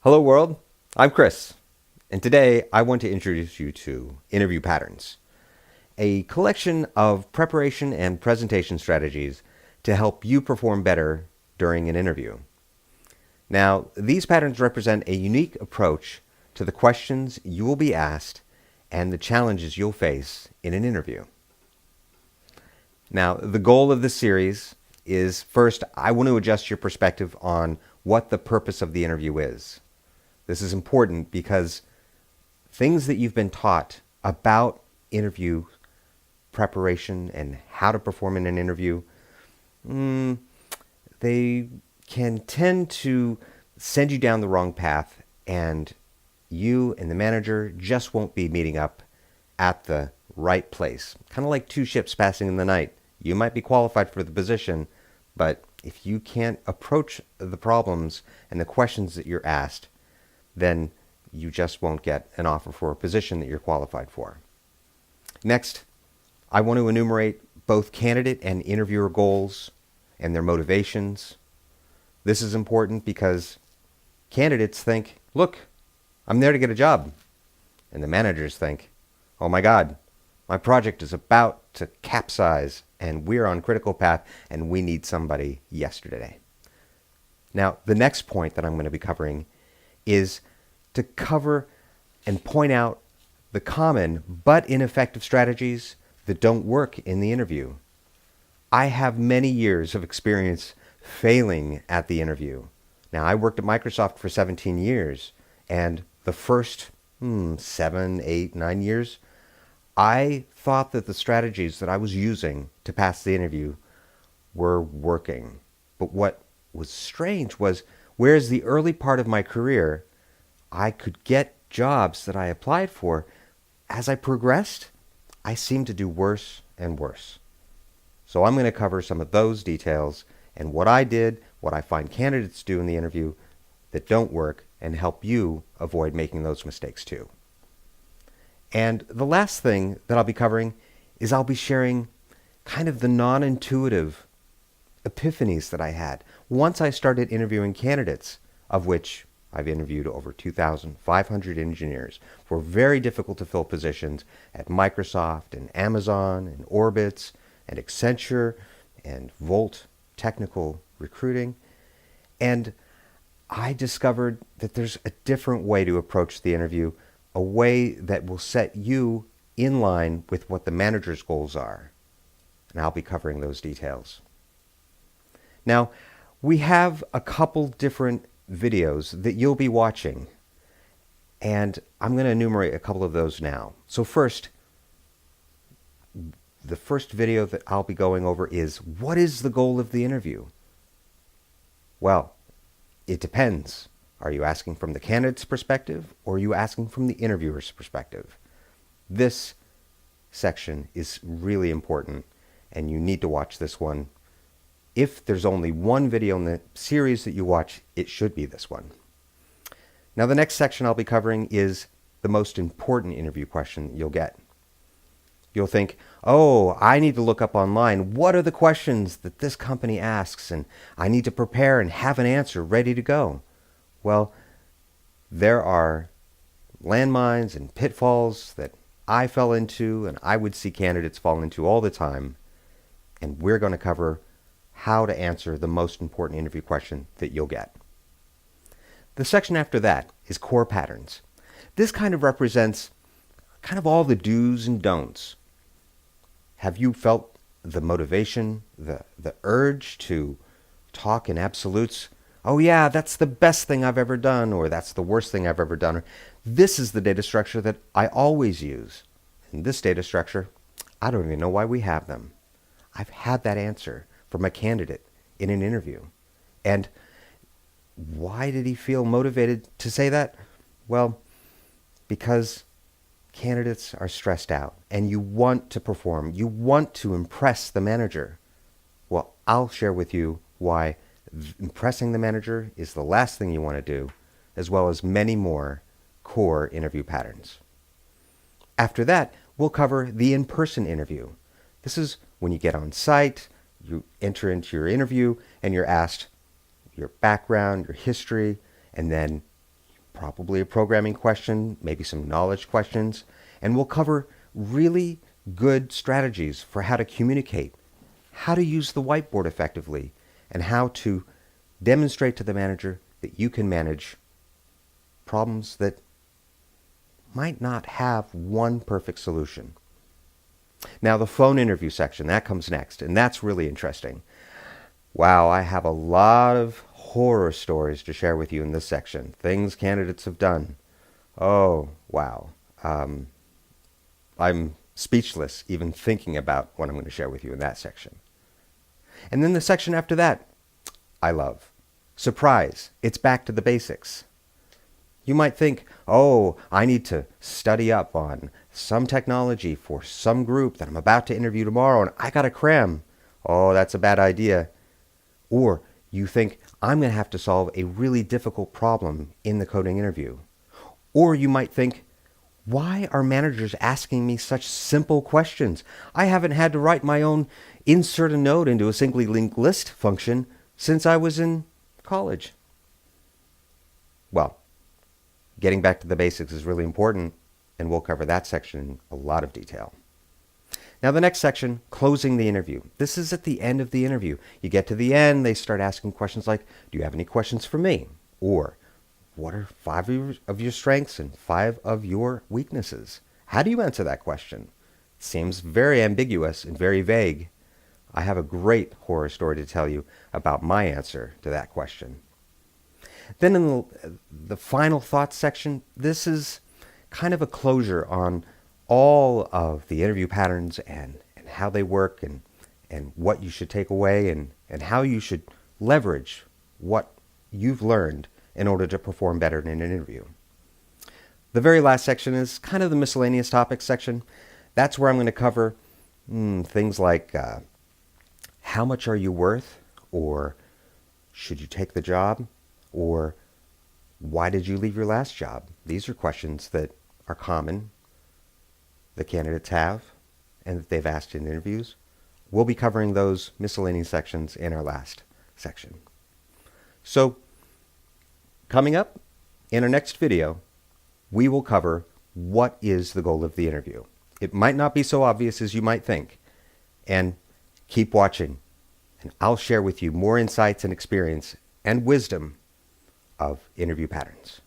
Hello world, I'm Chris, and today I want to introduce you to interview patterns, a collection of preparation and presentation strategies to help you perform better during an interview. Now, these patterns represent a unique approach to the questions you will be asked and the challenges you'll face in an interview. Now, the goal of this series is first, I want to adjust your perspective on what the purpose of the interview is. This is important because things that you've been taught about interview preparation and how to perform in an interview, they can tend to send you down the wrong path, and you and the manager just won't be meeting up at the right place. Kind of like two ships passing in the night. You might be qualified for the position, but if you can't approach the problems and the questions that you're asked, then you just won't get an offer for a position that you're qualified for. Next, I want to enumerate both candidate and interviewer goals and their motivations. This is important because candidates think, look, I'm there to get a job. And the managers think, oh my God, my project is about to capsize and we're on critical path and we need somebody yesterday. Now, the next point that I'm going to be covering is to cover and point out the common but ineffective strategies that don't work in the interview. I have many years of experience failing at the interview. Now, I worked at Microsoft for 17 years, and the first 7, 8, 9 years, I thought that the strategies that I was using to pass the interview were working. But what was strange was, whereas the early part of my career, I could get jobs that I applied for, as I progressed, I seemed to do worse and worse. So I'm going to cover some of those details and what I did, what I find candidates do in the interview that don't work, and help you avoid making those mistakes too. And the last thing that I'll be covering is I'll be sharing kind of the non-intuitive epiphanies that I had once I started interviewing candidates, of which I've interviewed over 2,500 engineers for very difficult to fill positions at Microsoft and Amazon and Orbitz and Accenture and Volt Technical Recruiting. And I discovered that there's a different way to approach the interview, a way that will set you in line with what the manager's goals are. And I'll be covering those details. Now, we have a couple different videos that you'll be watching, and I'm going to enumerate a couple of those now. So first, the first video that I'll be going over is, what is the goal of the interview? Well, it depends. Are you asking from the candidate's perspective, or are you asking from the interviewer's perspective? This section is really important, and you need to watch this one. If there's only one video in the series that you watch, it should be this one. Now, the next section I'll be covering is the most important interview question you'll get. You'll think, oh, I need to look up online. What are the questions that this company asks? And I need to prepare and have an answer ready to go. Well, there are landmines and pitfalls that I fell into and I would see candidates fall into all the time. And we're going to cover how to answer the most important interview question that you'll get. The section after that is core patterns. This kind of represents kind of all the do's and don'ts. Have you felt the motivation, the urge to talk in absolutes? Oh yeah, that's the best thing I've ever done, or that's the worst thing I've ever done. Or, this is the data structure that I always use. And this data structure, I don't even know why we have them. I've had that answer from a candidate in an interview. And why did he feel motivated to say that? Well, because candidates are stressed out and you want to perform. You want to impress the manager. Well, I'll share with you why impressing the manager is the last thing you want to do, as well as many more core interview patterns. After that, we'll cover the in-person interview. This is when you get on site, you enter into your interview, and you're asked your background, your history, and then probably a programming question, maybe some knowledge questions, and we'll cover really good strategies for how to communicate, how to use the whiteboard effectively, and how to demonstrate to the manager that you can manage problems that might not have one perfect solution. Now, the phone interview section, that comes next, and that's really interesting. Wow, I have a lot of horror stories to share with you in this section. Things candidates have done. Oh, wow. I'm speechless even thinking about what I'm going to share with you in that section. And then the section after that, I love. Surprise, it's back to the basics. You might think, oh, I need to study up on some technology for some group that I'm about to interview tomorrow and I got to cram. Oh, that's a bad idea. Or you think, I'm going to have to solve a really difficult problem in the coding interview. Or you might think, why are managers asking me such simple questions? I haven't had to write my own insert a node into a singly linked list function since I was in college. Well, getting back to the basics is really important, and we'll cover that section in a lot of detail. Now the next section, closing the interview. This is at the end of the interview. You get to the end, they start asking questions like, do you have any questions for me? Or, what are 5 of your strengths and 5 of your weaknesses? How do you answer that question? It seems very ambiguous and very vague. I have a great horror story to tell you about my answer to that question. Then in the final thoughts section, this is kind of a closure on all of the interview patterns and how they work and what you should take away and how you should leverage what you've learned in order to perform better in an interview. The very last section is kind of the miscellaneous topics section. That's where I'm going to cover things like how much are you worth, or should you take the job, or why did you leave your last job? These are questions that are common, the candidates have, and that they've asked in interviews. We'll be covering those miscellaneous sections in our last section. So, coming up in our next video, we will cover what is the goal of the interview. It might not be so obvious as you might think. And keep watching, and I'll share with you more insights and experience and wisdom of interview patterns.